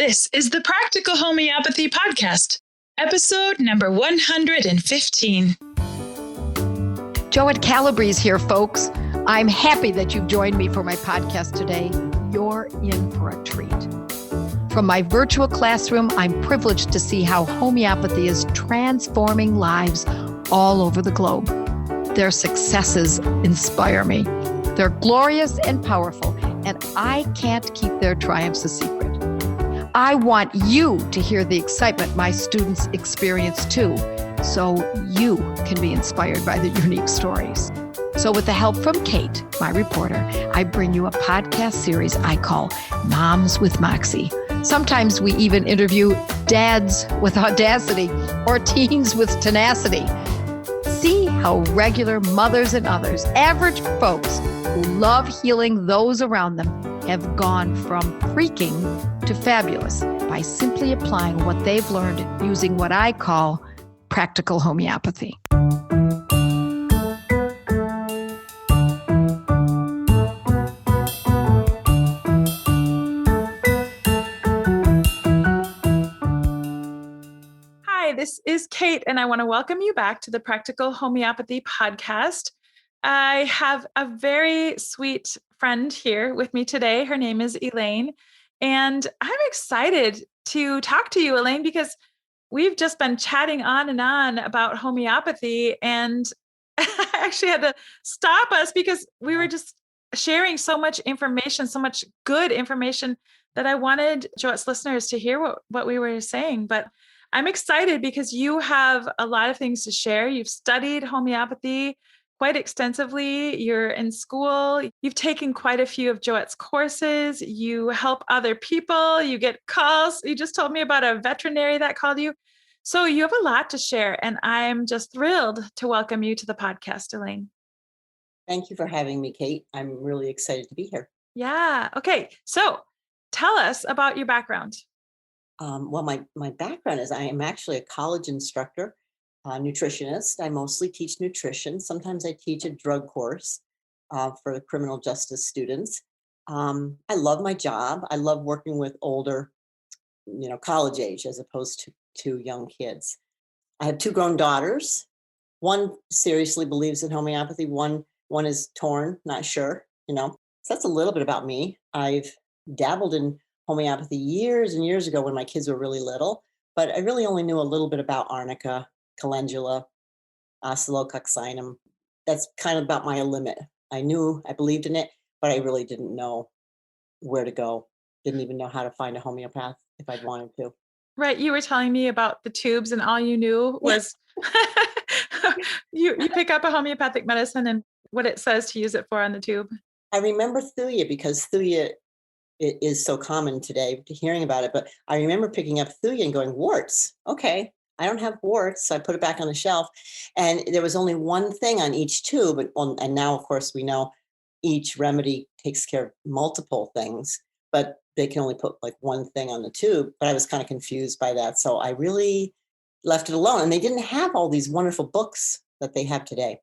This is the Practical Homeopathy Podcast, episode number 115. Joette Calabrese here, folks. I'm happy that you've joined me for my podcast today. You're in for a treat. From my virtual classroom, I'm privileged to see how homeopathy is transforming lives all over the globe. Their successes inspire me. They're glorious and powerful, and I can't keep their triumphs a secret. I want you to hear the excitement my students experience too, so you can be inspired by the unique stories. So with the help from Kate, my reporter, I bring you a podcast series I call Moms with Moxie. Sometimes we even interview dads with audacity or teens with tenacity. See how regular mothers and others, average folks who love healing those around them, have gone from freaking to fabulous by simply applying what they've learned using what I call practical homeopathy. Hi, this is Kate, and I want to welcome you back to the Practical Homeopathy Podcast. I have a very sweet friend here with me today. Her name is Elaine, and I'm excited to talk to you, Elaine, because we've just been chatting on and on about homeopathy, and I actually had to stop us because we were just sharing so much information, so much good information that I wanted Joette's listeners to hear what we were saying. But I'm excited because you have a lot of things to share. You've studied homeopathy quite extensively. You're in school. You've taken quite a few of Joette's courses. You help other people. You get calls. You just told me about a veterinary that called you. So you have a lot to share, and I'm just thrilled to welcome you to the podcast, Elaine. Thank you for having me, Kate. I'm really excited to be here. Yeah. Okay. So tell us about your background. Well, my background is I am actually a college instructor, nutritionist. I mostly teach nutrition. Sometimes I teach a drug course for the criminal justice students. I love my job. I love working with older, college age as opposed to young kids. I have two grown daughters. One seriously believes in homeopathy. One is torn, not sure. So that's a little bit about me. I've dabbled in homeopathy years and years ago when my kids were really little, but I really only knew a little bit about arnica, calendula, oscillococcinum. That's kind of about my limit. I believed in it, but I really didn't know where to go. Didn't even know how to find a homeopath if I'd wanted to. Right. You were telling me about the tubes, and all you knew was you pick up a homeopathic medicine and what it says to use it for on the tube. I remember Thuya because Thuya it is so common today to hearing about it. But I remember picking up Thuya and going, warts. Okay, I don't have warts. So I put it back on the shelf. And there was only one thing on each tube. And now, of course, we know each remedy takes care of multiple things, but they can only put like one thing on the tube. But I was kind of confused by that. So I really left it alone. And they didn't have all these wonderful books that they have today.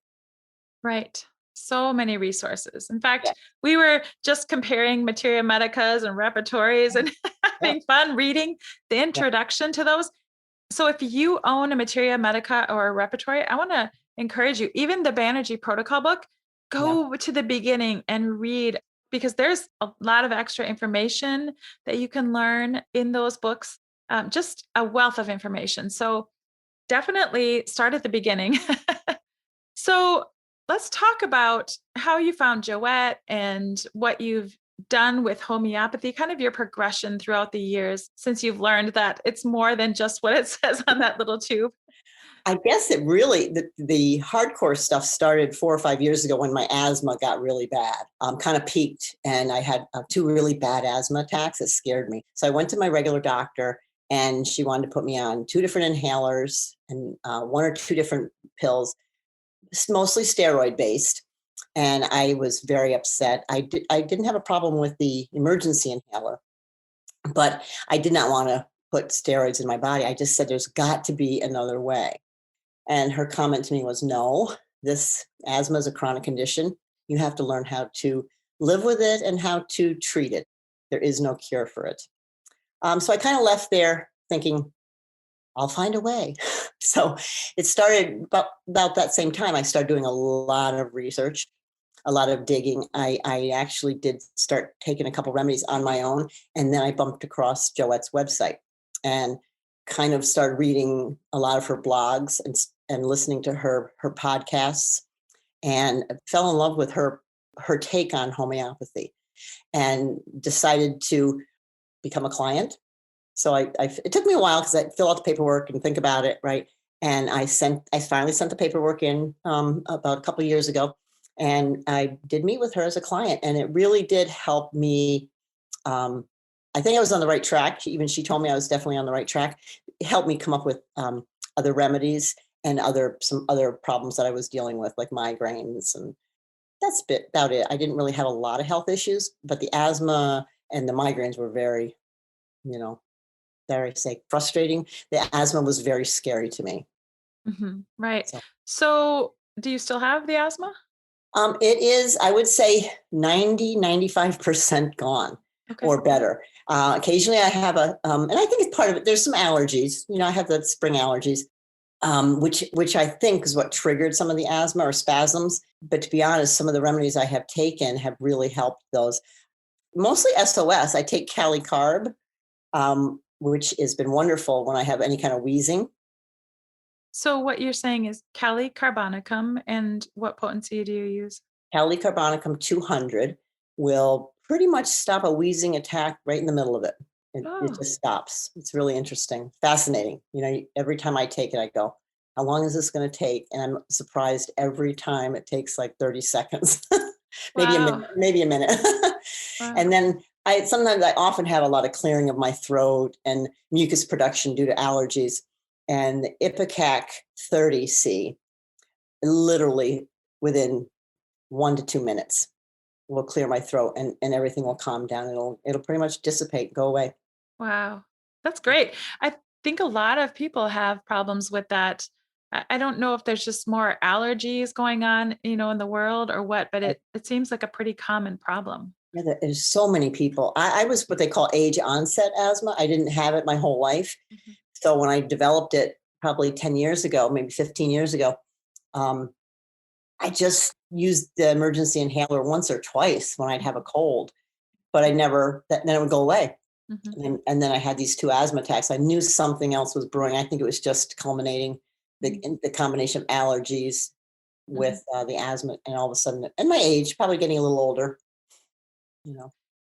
Right. So many resources. In fact, we were just comparing materia medicas and repertories and having fun reading the introduction to those. So if you own a materia medica or a repertory, I want to encourage you, even the Banerjee protocol book, go to the beginning and read, because there's a lot of extra information that you can learn in those books. Just a wealth of information. So definitely start at the beginning. So let's talk about how you found Joette and what you've done with homeopathy, kind of your progression throughout the years since you've learned that it's more than just what it says on that little tube. I guess it really, the hardcore stuff started 4 or 5 years ago when my asthma got really bad, kind of peaked. And I had 2 really bad asthma attacks. It scared me. So I went to my regular doctor and she wanted to put me on 2 different inhalers and 1 or 2 different pills, mostly steroid based. And I was very upset. I didn't have a problem with the emergency inhaler, but I did not want to put steroids in my body. I just said, there's got to be another way. And her comment to me was, no, this asthma is a chronic condition. You have to learn how to live with it and how to treat it. There is no cure for it. So I kind of left there thinking, I'll find a way. So it started about that same time. I started doing a lot of research, a lot of digging. I actually did start taking a couple remedies on my own. And then I bumped across Joette's website and kind of started reading a lot of her blogs and listening to her podcasts, and fell in love with her take on homeopathy, and decided to become a client. So it took me a while because I fill out the paperwork and think about it, right? And I finally sent the paperwork in about a couple of years ago, and I did meet with her as a client, and it really did help me. I think I was on the right track. Even she told me I was definitely on the right track. It helped me come up with other remedies and some other problems that I was dealing with, like migraines, and that's about it. I didn't really have a lot of health issues, but the asthma and the migraines were very, dare I say, frustrating. The asthma was very scary to me. Right. So do you still have the asthma? It is, I would say 95% gone. Okay. Or better. Occasionally I have and I think it's part of it. There's some allergies. I have the spring allergies, which I think is what triggered some of the asthma or spasms. But to be honest, some of the remedies I have taken have really helped those. Mostly SOS. I take Cali Carb, which has been wonderful when I have any kind of wheezing. So what you're saying is Cali Carbonicum, and what potency do you use? Cali Carbonicum 200 will pretty much stop a wheezing attack right in the middle of it. It just stops. It's really interesting, fascinating. Every time I take it, I go, how long is this going to take? And I'm surprised every time it takes like 30 seconds, maybe a minute. Wow. And then I often have a lot of clearing of my throat and mucus production due to allergies. And the Ipecac 30C, literally within 1 to 2 minutes, will clear my throat and everything will calm down. It'll pretty much dissipate, go away. Wow. That's great. I think a lot of people have problems with that. I don't know if there's just more allergies going on, in the world or what, but it seems like a pretty common problem. Yeah, there's so many people. I was what they call age onset asthma. I didn't have it my whole life. Mm-hmm. So when I developed it probably 10 years ago, maybe 15 years ago, I just used the emergency inhaler once or twice when I'd have a cold, but then it would go away. Mm-hmm. And then I had these 2 asthma attacks. I knew something else was brewing. I think it was just culminating the combination of allergies with the asthma, and all of a sudden, and my age, probably getting a little older,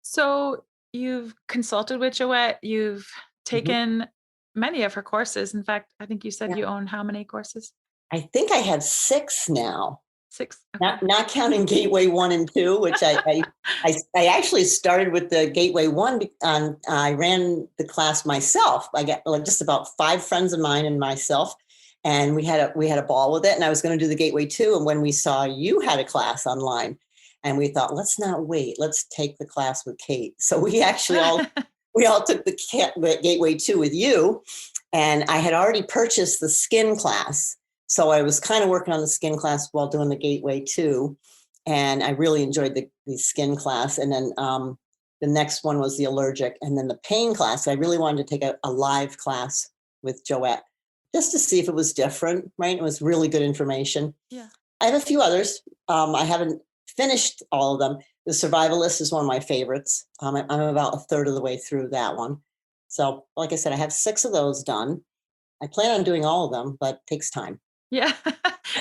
So you've consulted with Joette. You've taken many of her courses. In fact, I think you said you own how many courses? I think I have 6 now. 6. Okay. Not counting Gateway 1 and 2, which I actually started with the Gateway 1. I ran the class myself. I got just about 5 friends of mine and myself, and we had a ball with it. And I was going to do the Gateway 2. And when we saw you had a class online, and we thought, let's not wait, let's take the class with Kate. So we actually all took the Gateway 2 with you. And I had already purchased the skin class. So I was kind of working on the skin class while doing the Gateway 2. And I really enjoyed the skin class. And then the next one was the allergic. And then the pain class. I really wanted to take a live class with Joette just to see if it was different, right? It was really good information. Yeah. I have a few others. I haven't finished all of them. The Survivalist is one of my favorites. I'm about a third of the way through that one. So like I said, I have 6 of those done. I plan on doing all of them, but it takes time. Yeah.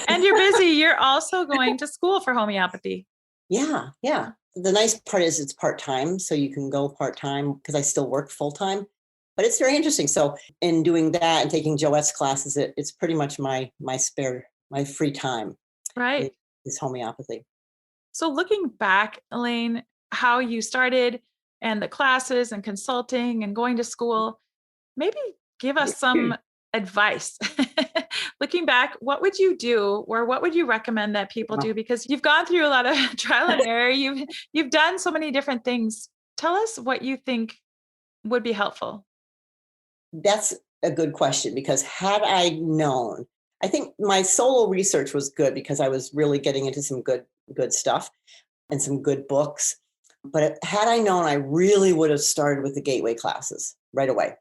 And you're busy. You're also going to school for homeopathy. Yeah. The nice part is it's part-time, so you can go part-time because I still work full-time, but it's very interesting. So in doing that and taking Joette's classes, it's pretty much my free time. Right. Is homeopathy. So looking back, Elaine, how you started and the classes and consulting and going to school, maybe give us some advice. Looking back, what would you do, or what would you recommend that people do? Because you've gone through a lot of trial and error. You've done so many different things. Tell us what you think would be helpful. That's a good question, because had I known, I think my solo research was good because I was really getting into some good stuff and some good books. But had I known, I really would have started with the Gateway classes. right away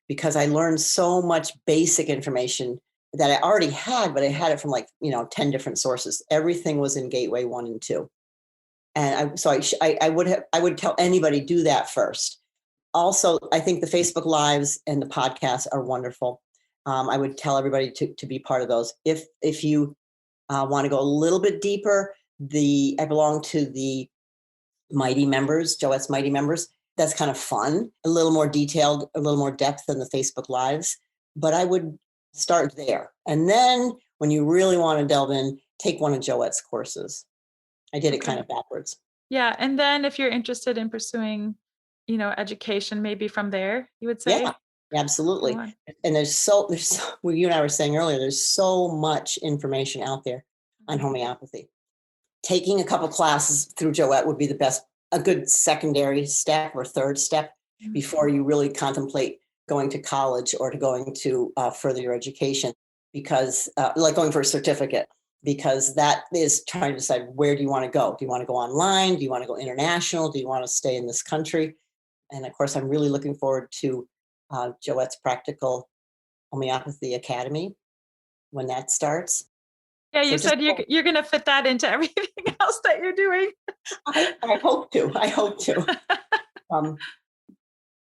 because I learned so much basic information that I already had, but I had it from 10 different sources. Everything was in Gateway 1 and 2. And I would tell anybody do that first. Also, I think the Facebook Lives and the podcasts are wonderful. I would tell everybody to be part of those. If you want to go a little bit deeper, I belong to the Mighty Members, Joette's Mighty Members. That's kind of fun, a little more detailed, a little more depth than the Facebook Lives. But I would start there. And then when you really want to delve in, take one of Joette's courses. I did it kind of backwards. Yeah. And then if you're interested in pursuing, education, maybe from there, you would say? Yeah, absolutely. And there's well, you and I were saying earlier, there's so much information out there on homeopathy. Taking a couple classes through Joette would be a good secondary step or third step before you really contemplate going to college or going to further your education, because like going for a certificate, because that is trying to decide, where do you want to go? Do you want to go online? Do you want to go international? Do you want to stay in this country? And of course, I'm really looking forward to Joette's Practical Homeopathy Academy when that starts. Yeah, you said you're going to fit that into everything else that you're doing. I hope to.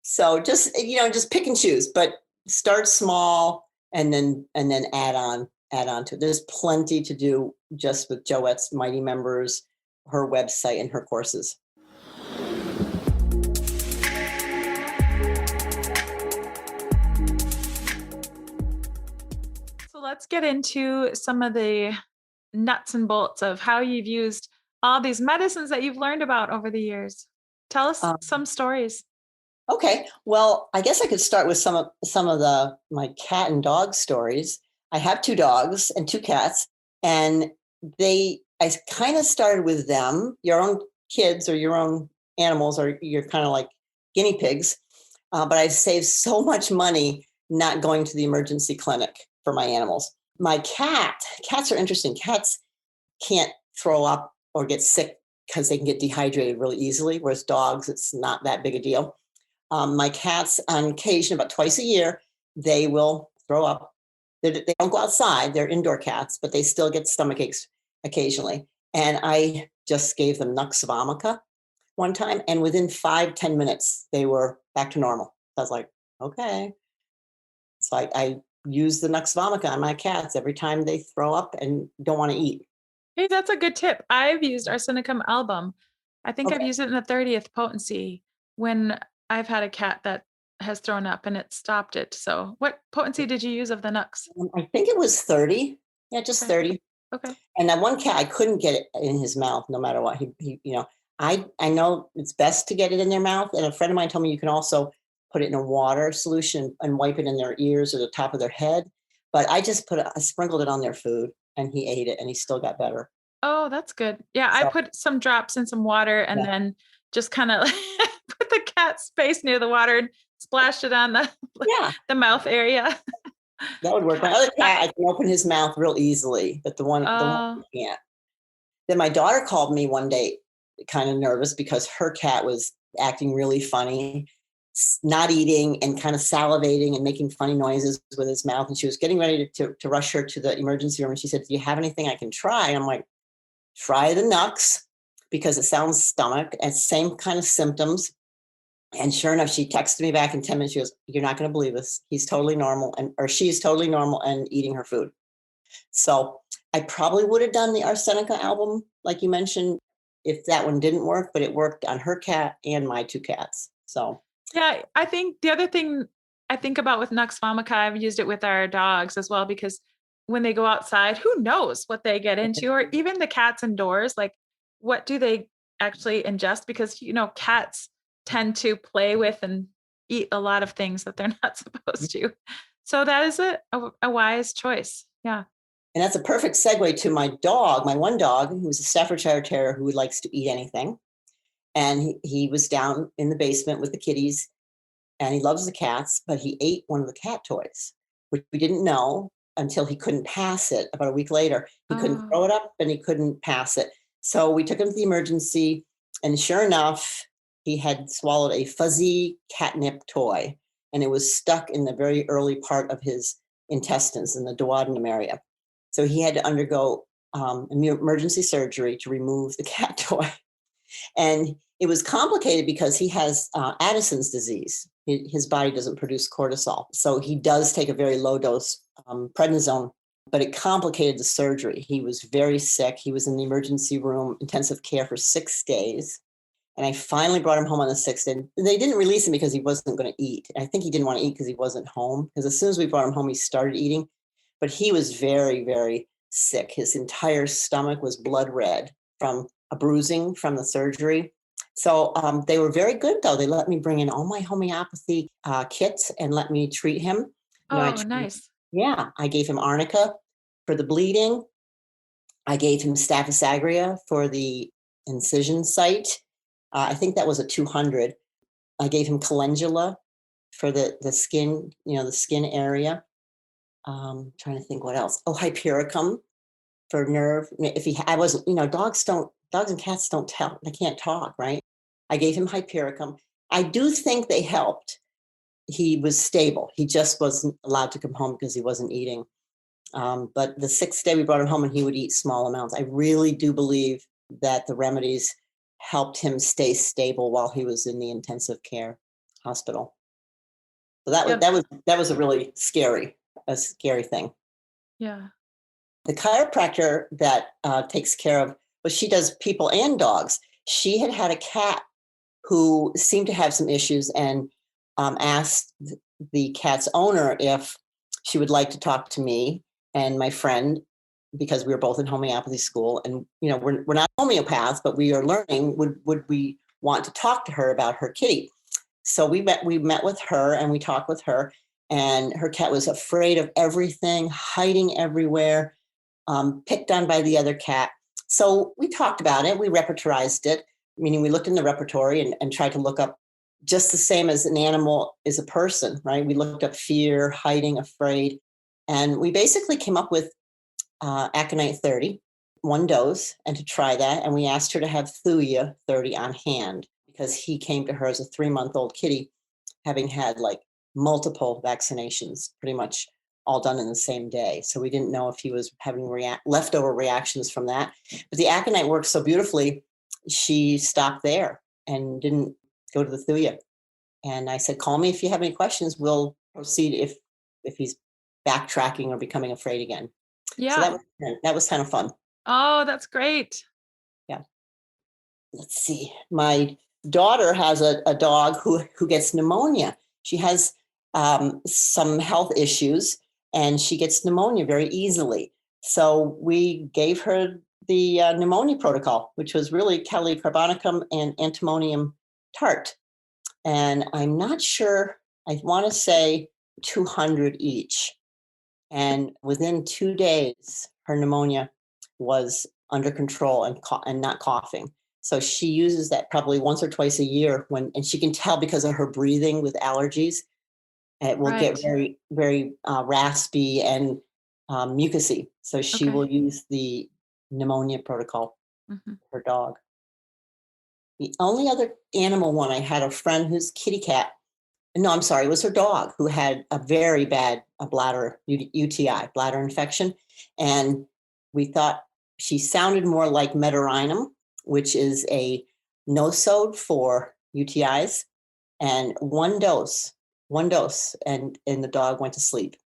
So just pick and choose, but start small and then add on to it. There's plenty to do just with Joette's Mighty Members, her website, and her courses. So let's get into some of the nuts and bolts of how you've used all these medicines that you've learned about over the years. Tell us some stories. Okay. Well, I guess I could start with some of my cat and dog stories. I have 2 dogs and 2 cats, and I kind of started with them. Your own kids or your own animals, or you're kind of like guinea pigs. But I've saved so much money not going to the emergency clinic for my animals. My cats are interesting. Cats can't throw up or get sick because they can get dehydrated really easily, whereas dogs, it's not that big a deal. My cats, on occasion, about twice a year, they will throw up. They don't go outside. They're indoor cats, but they still get stomach aches occasionally. And I just gave them Nux vomica one time, and within 5-10 minutes, they were back to normal. I was like, okay. So I use the Nux vomica on my cats every time they throw up and don't want to eat. Hey, that's a good tip. I've used Arsenicum album. I think I've used it in the 30th potency when I've had a cat that has thrown up and it stopped it. So what potency did you use of the Nux? I think it was 30. Yeah, just 30. Okay. And that one cat, I couldn't get it in his mouth no matter what. He I know it's best to get it in their mouth. And a friend of mine told me you can also put it in a water solution and wipe it in their ears or the top of their head. But I just I sprinkled it on their food and he ate it and he still got better. Oh, that's good. Yeah, so, I put some drops in some water and then just kind of put the cat's face near the water and splashed it on the mouth area. That would work. My other cat, I can open his mouth real easily, but the one can't. Then my daughter called me one day kind of nervous because her cat was acting really funny, not eating and kind of salivating and making funny noises with his mouth. And she was getting ready to rush her to the emergency room. And she said, do you have anything I can try? And I'm like, try the Nux because it sounds stomach and same kind of symptoms. And sure enough, she texted me back in 10 minutes. She goes, you're not going to believe this. He's totally normal or she's totally normal and eating her food. So I probably would have done the Arsenica album, like you mentioned, if that one didn't work, but it worked on her cat and my 2 cats. So yeah, I think the other thing I think about with Nux vomica, I've used it with our dogs as well, because when they go outside, who knows what they get into, or even the cats indoors, like what do they actually ingest? Because, cats tend to play with and eat a lot of things that they're not supposed to. So that is a wise choice. Yeah. And that's a perfect segue to my dog, my one dog, who's a Staffordshire Terrier who likes to eat anything. And he was down in the basement with the kitties and he loves the cats, but he ate one of the cat toys, which we didn't know until he couldn't pass it about a week later. He couldn't throw it up and he couldn't pass it. So we took him to the emergency and sure enough, he had swallowed a fuzzy catnip toy. and it was stuck in the very early part of his intestines in the duodenum area. So he had to undergo emergency surgery to remove the cat toy. And it was complicated because he has Addison's disease. His body doesn't produce cortisol. So he does take a very low dose prednisone, but it complicated the surgery. He was very sick. He was in the emergency room, intensive care for 6 days. And I finally brought him home on the 6th. And they didn't release him because he wasn't going to eat. I think he didn't want to eat because he wasn't home. Because as soon as we brought him home, he started eating. But he was very, very sick. His entire stomach was blood red from a bruising from the surgery. So they were very good, though. They let me bring in all my homeopathy kits and let me treat him. Nice. Yeah, I gave him arnica for the bleeding. I gave him Staphylococcus aureus for the incision site. I think that was a 200. I gave him calendula for the skin, the skin area. Trying to think what else. Oh, hypericum for nerve. Dogs and cats don't tell. They can't talk, right? I gave him hypericum. I do think they helped. He was stable. He just wasn't allowed to come home because he wasn't eating. But the 6th day we brought him home and he would eat small amounts. I really do believe that the remedies helped him stay stable while he was in the intensive care hospital. So that was a really scary thing. Yeah. The chiropractor that takes care of, she does people and dogs. She had a cat who seemed to have some issues and asked the cat's owner if she would like to talk to me and my friend, because we were both in homeopathy school. And, we're not homeopaths, but we are learning, would we want to talk to her about her kitty? So we met with her and we talked with her, and her cat was afraid of everything, hiding everywhere, picked on by the other cat. So we talked about it. We repertorized it, meaning we looked in the repertory and tried to look up just the same as an animal is a person, right? We looked up fear, hiding, afraid. And we basically came up with Aconite 30, 1 dose, and to try that. And we asked her to have Thuya 30 on hand because he came to her as a 3-month-old kitty, having had like multiple vaccinations, pretty much all done in the same day. So we didn't know if he was having leftover reactions from that. But the Aconite worked so beautifully, she stopped there and didn't go to the Thuya. And I said, call me if you have any questions. We'll proceed if he's backtracking or becoming afraid again. Yeah. So that was kind of fun. Oh, that's great. Yeah. Let's see. My daughter has a dog who gets pneumonia. She has some health issues and she gets pneumonia very easily. So we gave her the pneumonia protocol, which was really Kelly carbonicum and antimonium tart. And I'm not sure, I want to say 200 each. And within 2 days, her pneumonia was under control and not coughing. So she uses that probably once or twice a year and she can tell because of her breathing with allergies. It will get very, very raspy and mucousy. So she will use the pneumonia protocol for her dog. The only other animal one, I had a friend whose kitty cat, no, I'm sorry, it was her dog who had a very bad bladder UTI, bladder infection. And we thought she sounded more like Meterinum, which is a nosode for UTIs, and one dose, and the dog went to sleep.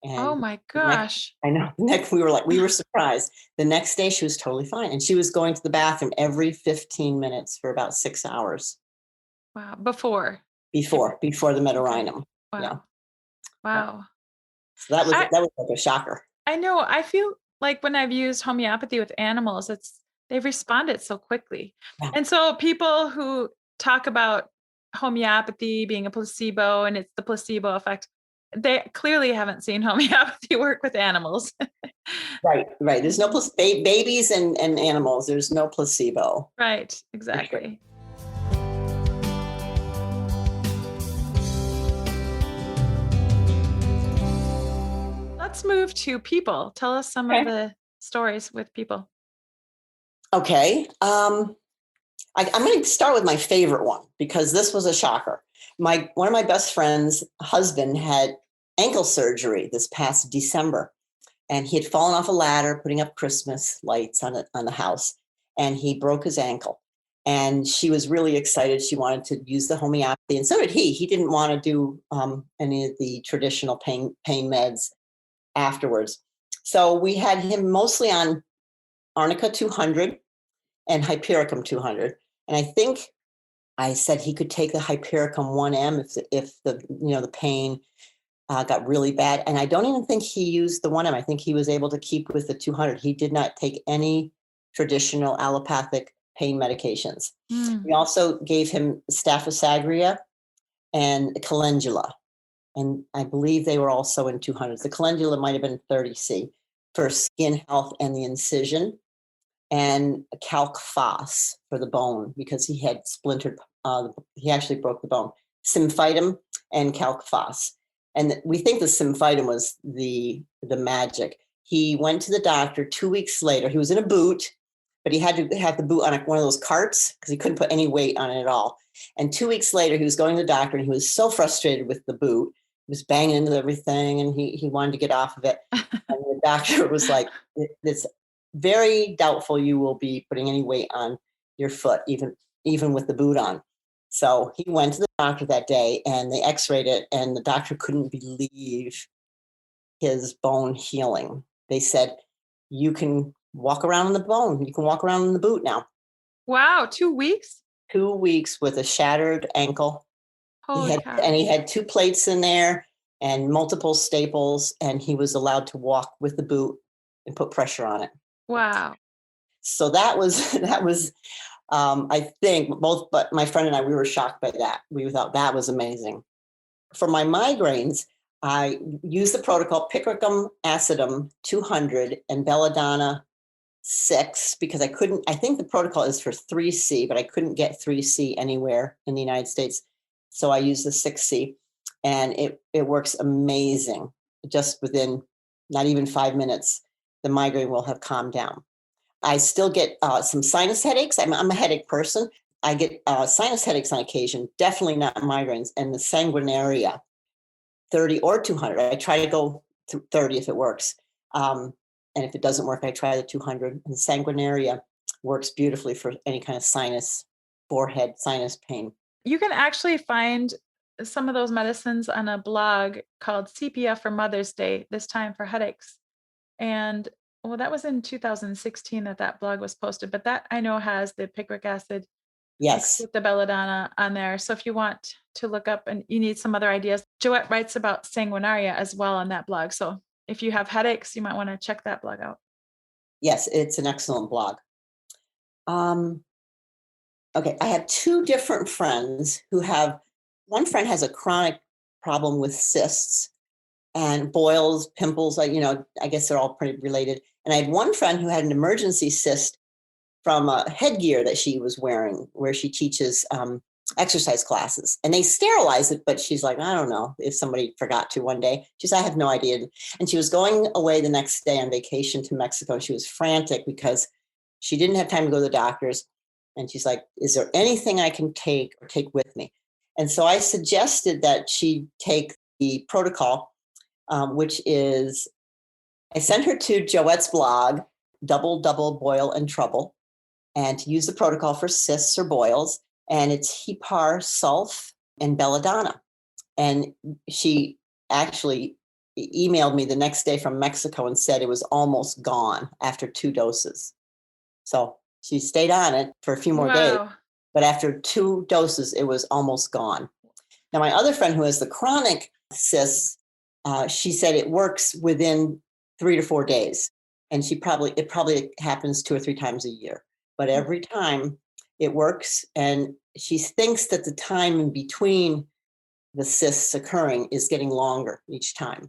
And oh my gosh. I know. We were surprised. The next day she was totally fine. And she was going to the bathroom every 15 minutes for about 6 hours. Wow. Before the Meterinum. Wow. Yeah. Wow. So that was like a shocker. I know. I feel like when I've used homeopathy with animals, they've responded so quickly. Yeah. And so people who talk about homeopathy being a placebo and it's the placebo effect, they clearly haven't seen homeopathy work with animals. Right. There's no babies and animals. There's no placebo. Right. Exactly. Let's move to people. Tell us some of the stories with people. Okay. I'm going to start with my favorite one because this was a shocker. One of my best friends' husband had ankle surgery this past December, and he had fallen off a ladder putting up Christmas lights on the house, and he broke his ankle. And she was really excited. She wanted to use the homeopathy, and so did he. He didn't want to do any of the traditional pain meds afterwards. So we had him mostly on Arnica 200 and Hypericum 200. And I think I said he could take the Hypericum 1M if the pain got really bad. And I don't even think he used the 1M. I think he was able to keep with the 200. He did not take any traditional allopathic pain medications. We also gave him Staphysagria and Calendula. And I believe they were also in 200s. The Calendula might have been 30C for skin health and the incision, and Calc Phos for the bone because he had splintered, he actually broke the bone. Symphytum and Calc Phos. And we think the Symphytum was the magic. He went to the doctor 2 weeks later. He was in a boot, but he had to have the boot on one of those carts because he couldn't put any weight on it at all. And 2 weeks later, he was going to the doctor and he was so frustrated with the boot. He was banging into everything and he wanted to get off of it. And the doctor was like, it's very doubtful you will be putting any weight on your foot, even with the boot on. So he went to the doctor that day and they x-rayed it and the doctor couldn't believe his bone healing. They said, you can walk around in the bone. You can walk around in the boot now. Wow. 2 weeks? 2 weeks with a shattered ankle. Holy cow. And he had 2 plates in there and multiple staples, and he was allowed to walk with the boot and put pressure on it. Wow. So that was I think but my friend and I, we were shocked by that. We thought that was amazing. For my migraines, I used the protocol Picrocum acidum 200 and Belladonna 6 because I think the protocol is for 3C, but I couldn't get 3C anywhere in the United States. So I used the 6C and it works amazing. Just within not even 5 minutes, the migraine will have calmed down. I still get some sinus headaches. I'm a headache person. I get sinus headaches on occasion, definitely not migraines. And the sanguinaria, 30 or 200. I try to go to 30 if it works. And if it doesn't work, I try the 200. And sanguinaria works beautifully for any kind of sinus, forehead, sinus pain. You can actually find some of those medicines on a blog called Sepia for Mother's Day, this time for headaches. And well, that was in 2016 that blog was posted, but that I know has the picric acid, yes, with the belladonna on there. So if you want to look up and you need some other ideas, Joette writes about sanguinaria as well on that blog. So if you have headaches, you might want to check that blog out. Yes, it's an excellent blog. Okay, I have 2 different friends one friend has a chronic problem with cysts and boils, pimples, I guess they're all pretty related. And I had one friend who had an emergency cyst from a headgear that she was wearing where she teaches exercise classes. And they sterilize it, but she's like, I don't know if somebody forgot to one day. She said, I have no idea. And she was going away the next day on vacation to Mexico. And she was frantic because she didn't have time to go to the doctors. And she's like, is there anything I can take with me? And so I suggested that she take the protocol, which is, I sent her to Joette's blog, Double Boil and Trouble, and to use the protocol for cysts or boils. And it's Hepar Sulf and Belladonna. And she actually emailed me the next day from Mexico and said it was almost gone after 2 doses. So she stayed on it for a few more days. But after 2 doses, it was almost gone. Now, my other friend who has the chronic cysts, she said it works within 3 to 4 days. And it probably happens 2 or 3 times a year. But every time it works. And she thinks that the time in between the cysts occurring is getting longer each time.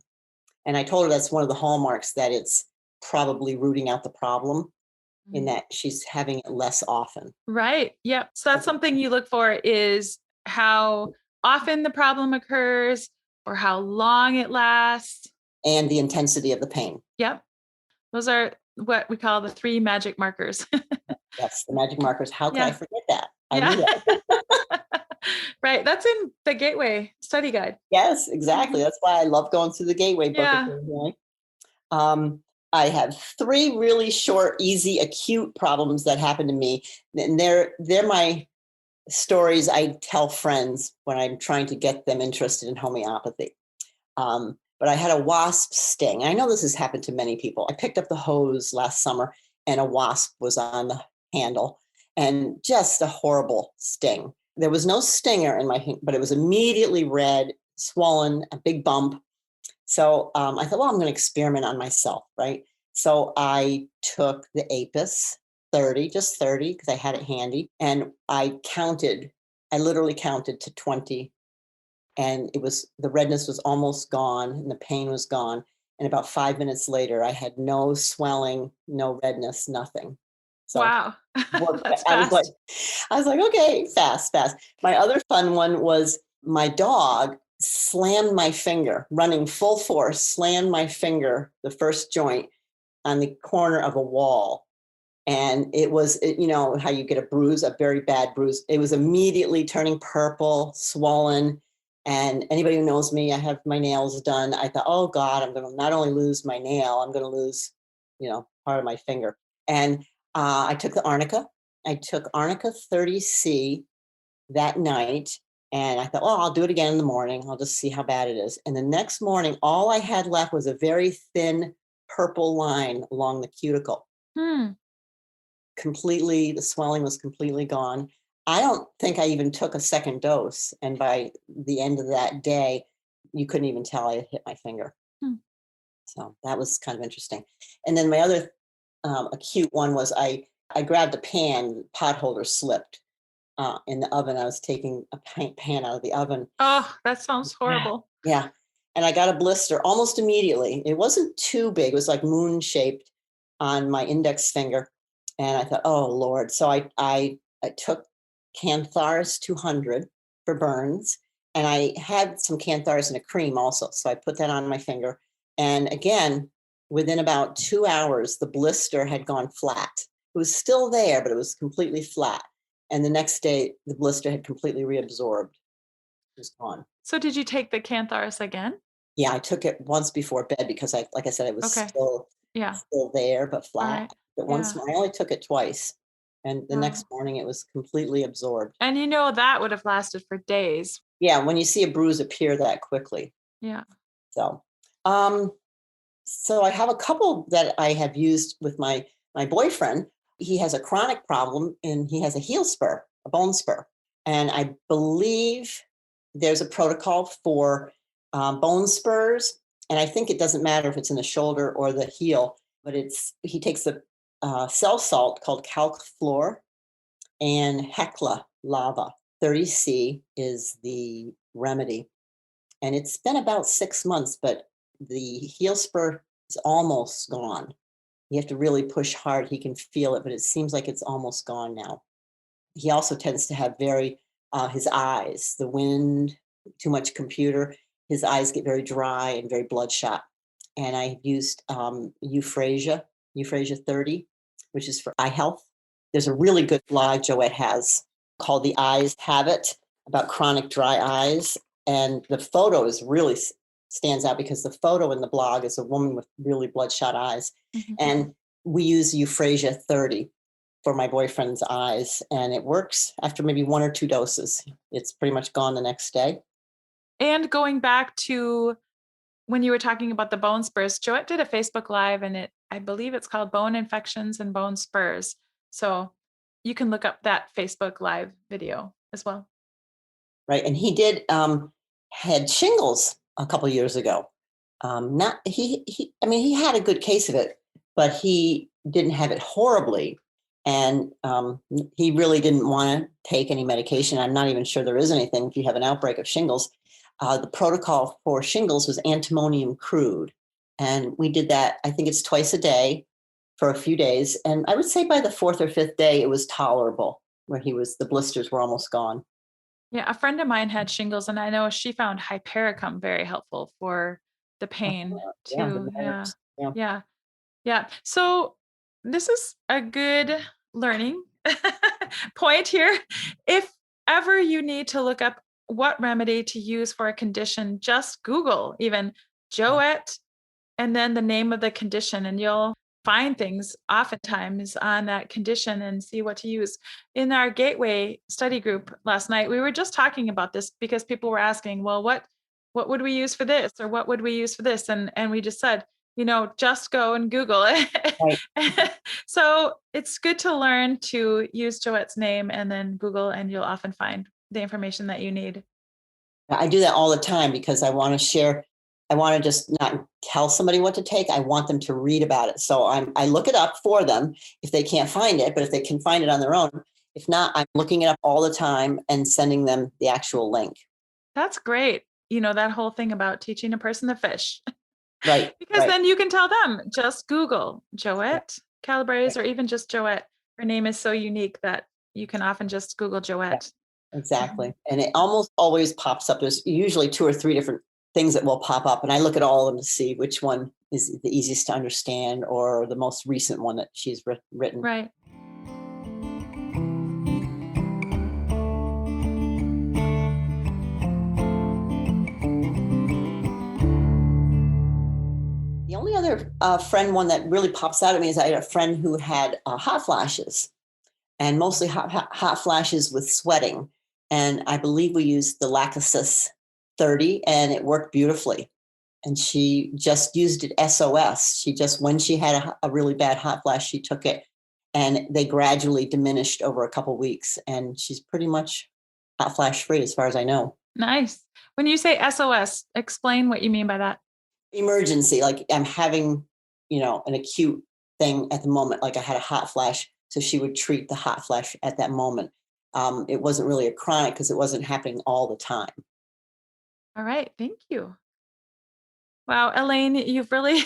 And I told her that's one of the hallmarks, that it's probably rooting out the problem in that she's having it less often. Right. Yep. So that's something you look for, is how often the problem occurs or how long it lasts. And the intensity of the pain. Yep. Those are what we call the 3 magic markers. Yes, the magic markers. How could I forget that? I knew that. Right. That's in the Gateway study guide. Yes, exactly. Mhm. That's why I love going through the Gateway book. Yeah. Occasionally. I have 3 really short, easy, acute problems that happen to me. And they're my stories I tell friends when I'm trying to get them interested in homeopathy. But I had a wasp sting. I know this has happened to many people. I picked up the hose last summer and a wasp was on the handle and just a horrible sting. There was no stinger in my hand, but it was immediately red, swollen, a big bump. So I thought, well, I'm going to experiment on myself, right? So I took the Apis 30, just 30, because I had it handy. And I literally counted to 20. And the redness was almost gone and the pain was gone. And about 5 minutes later, I had no swelling, no redness, nothing. So Wow. That's I was fast. like, okay, fast. My other fun one was my dog slammed my finger, running full force, slammed my finger, the first joint, on the corner of a wall. And it was, you know, how you get a bruise, a very bad bruise. It was immediately turning purple, swollen. And anybody who knows me, I have my nails done. I thought, oh God, I'm going to not only lose my nail, I'm going to lose, you know, part of my finger. And I took the arnica. I took arnica 30C that night. And I thought, oh, I'll do it again in the morning. I'll just see how bad it is. And the next morning, all I had left was a very thin purple line along the cuticle. Completely, the swelling was completely gone. I don't think I even took a second dose. And by the end of that day, you couldn't even tell I had hit my finger. So that was kind of interesting. And then my other acute one was I grabbed a pan, the pot holder slipped in the oven. I was taking a pan out of the oven. Oh, that sounds horrible. Yeah. And I got a blister almost immediately. It wasn't too big. It was like moon shaped on my index finger. And I thought, oh Lord. So I took Cantharis 200 for burns. And I had some Cantharis in a cream also. So I put that on my finger. And again, within about 2 hours, the blister had gone flat. It was still there, but it was completely flat. And the next day, the blister had completely reabsorbed. It was gone. So did you take the Cantharis again? Yeah, I took it once before bed because like I said, it was Okay. still there, but flat. Right. But once more, I only took it twice. And the next morning it was completely absorbed. And you know, that would have lasted for days. Yeah, when you see a bruise appear that quickly. Yeah. So, so I have a couple that I have used with my boyfriend. He has a chronic problem and he has a heel spur, a bone spur. And I believe there's a protocol for bone spurs. And I think it doesn't matter if it's in the shoulder or the heel, but he takes the cell salt called calc fluor and Hecla lava. 30C is the remedy. And it's been about 6 months, but the heel spur is almost gone. You have to really push hard. He can feel it, but it seems like it's almost gone now. He also tends to have his eyes, the wind, too much computer, his eyes get very dry and very bloodshot. And I used Euphrasia 30, which is for eye health. There's a really good blog Joette has called The Eyes Have It, about chronic dry eyes. And the photo really stands out because the photo in the blog is a woman with really bloodshot eyes. And we use Euphrasia 30 for my boyfriend's eyes, and it works after maybe 1 or 2 doses. It's pretty much gone the next day. And going back to when you were talking about the bone spurs, Joette did a Facebook Live, and I believe it's called Bone Infections and Bone Spurs. So you can look up that Facebook Live video as well. Right, and he did had shingles a couple of years ago. He had a good case of it, but he didn't have it horribly. And he really didn't want to take any medication. I'm not even sure there is anything if you have an outbreak of shingles. The protocol for shingles was antimonium crude. And we did that, I think it's twice a day for a few days. And I would say by the 4th or 5th day, it was tolerable, where the blisters were almost gone. Yeah, a friend of mine had shingles, and I know she found hypericum very helpful for the pain too. Yeah. So this is a good learning point here. If ever you need to look up what remedy to use for a condition, just Google even Joette and then the name of the condition, and you'll find things oftentimes on that condition and see what to use. In our Gateway study group last night, we were just talking about this because people were asking, well, what would we use for this? Or what would we use for this? And we just said, just go and Google it. Right. So it's good to learn to use Joette's name and then Google, and you'll often find the information that you need. I do that all the time because I want to share. I want to just not tell somebody what to take. I want them to read about it. So I look it up for them if they can't find it, but if they can find it on their own. If not, I'm looking it up all the time and sending them the actual link. That's great. That whole thing about teaching a person to fish. Right. Because then you can tell them, just Google Joette Calabrese, or even just Joette. Her name is so unique that you can often just Google Joette. Yeah, exactly. And it almost always pops up. There's usually 2 or 3 different things that will pop up. And I look at all of them to see which one is the easiest to understand or the most recent one that she's written. Right. The only other friend one that really pops out at me is I had a friend who had hot flashes, and mostly hot flashes with sweating. And I believe we used the Lachesis 30 and it worked beautifully. And she just used it SOS. When she had a really bad hot flash, she took it and they gradually diminished over a couple of weeks. And she's pretty much hot flash free as far as I know. Nice. When you say SOS, explain what you mean by that. Emergency, like I'm having, an acute thing at the moment, like I had a hot flash. So she would treat the hot flash at that moment. It wasn't really a chronic because it wasn't happening all the time. All right. Thank you. Wow, Elaine, you've really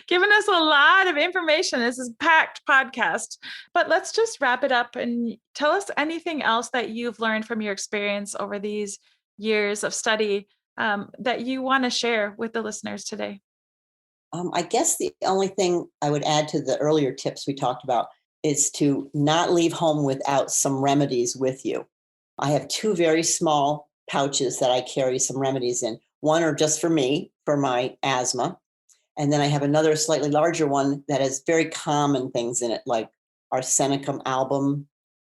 given us a lot of information. This is a packed podcast, but let's just wrap it up and tell us anything else that you've learned from your experience over these years of study that you want to share with the listeners today. I guess the only thing I would add to the earlier tips we talked about is to not leave home without some remedies with you. I have 2 very small pouches that I carry some remedies in. One are just for me, for my asthma. And then I have another slightly larger one that has very common things in it, like arsenicum album,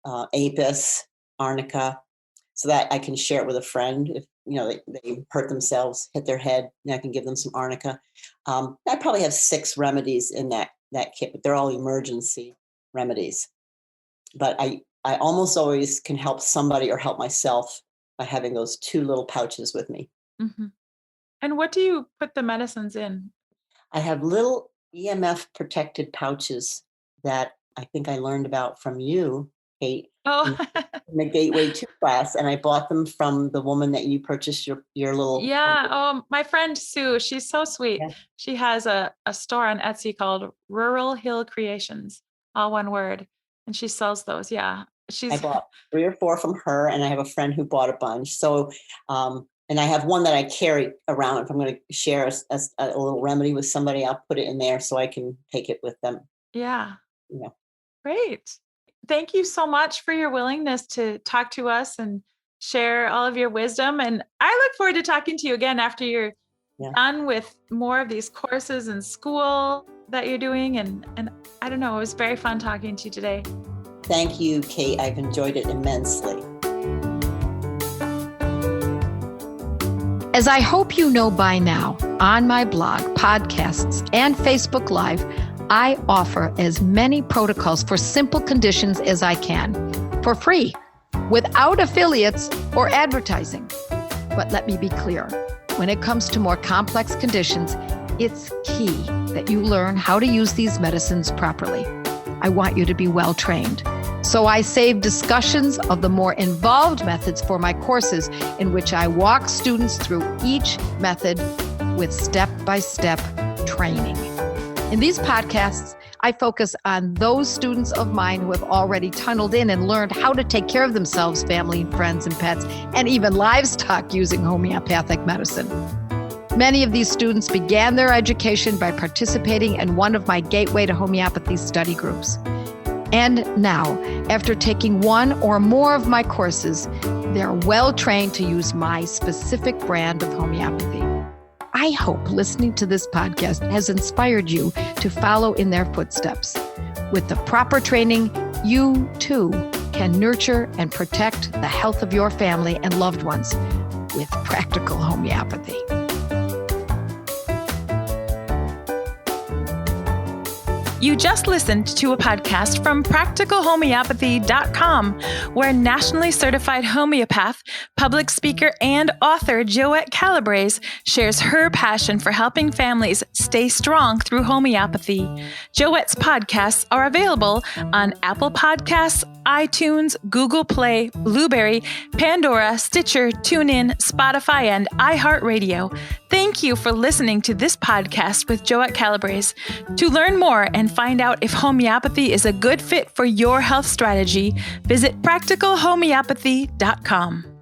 apis, arnica, so that I can share it with a friend. If they hurt themselves, hit their head, and I can give them some arnica. I probably have 6 remedies in that kit, but they're all emergency remedies. But I almost always can help somebody or help myself by having those 2 little pouches with me. Mm-hmm. And what do you put the medicines in? I have little EMF protected pouches that I think I learned about from you, Kate, in the Gateway 2 class. And I bought them from the woman that you purchased your little. Yeah. My friend Sue, she's so sweet. Yeah. She has a store on Etsy called RuralHillCreations, all one word. And she sells those. Yeah. I bought 3 or 4 from her, and I have a friend who bought a bunch. So, and I have one that I carry around. If I'm going to share a little remedy with somebody, I'll put it in there so I can take it with them. Yeah. Great. Thank you so much for your willingness to talk to us and share all of your wisdom. And I look forward to talking to you again after you're done with more of these courses in school that you're doing. And I don't know, it was very fun talking to you today. Thank you, Kate. I've enjoyed it immensely. As I hope you know by now, on my blog, podcasts, and Facebook Live, I offer as many protocols for simple conditions as I can, for free, without affiliates or advertising. But let me be clear, when it comes to more complex conditions, it's key that you learn how to use these medicines properly. I want you to be well trained. So I save discussions of the more involved methods for my courses, in which I walk students through each method with step-by-step training. In these podcasts, I focus on those students of mine who have already tunneled in and learned how to take care of themselves, family, friends, and pets, and even livestock using homeopathic medicine. Many of these students began their education by participating in one of my Gateway to Homeopathy study groups. And now, after taking one or more of my courses, They're well trained to use my specific brand of homeopathy. I hope listening to this podcast has inspired you to follow in their footsteps. With the proper training, you too can nurture and protect the health of your family and loved ones with practical homeopathy. You just listened to a podcast from practicalhomeopathy.com, where nationally certified homeopath, public speaker, and author Joette Calabrese shares her passion for helping families stay strong through homeopathy. Joette's podcasts are available on Apple Podcasts, iTunes, Google Play, Blueberry, Pandora, Stitcher, TuneIn, Spotify, and iHeartRadio. Thank you for listening to this podcast with Joette Calabrese. To learn more and find out if homeopathy is a good fit for your health strategy, visit practicalhomeopathy.com.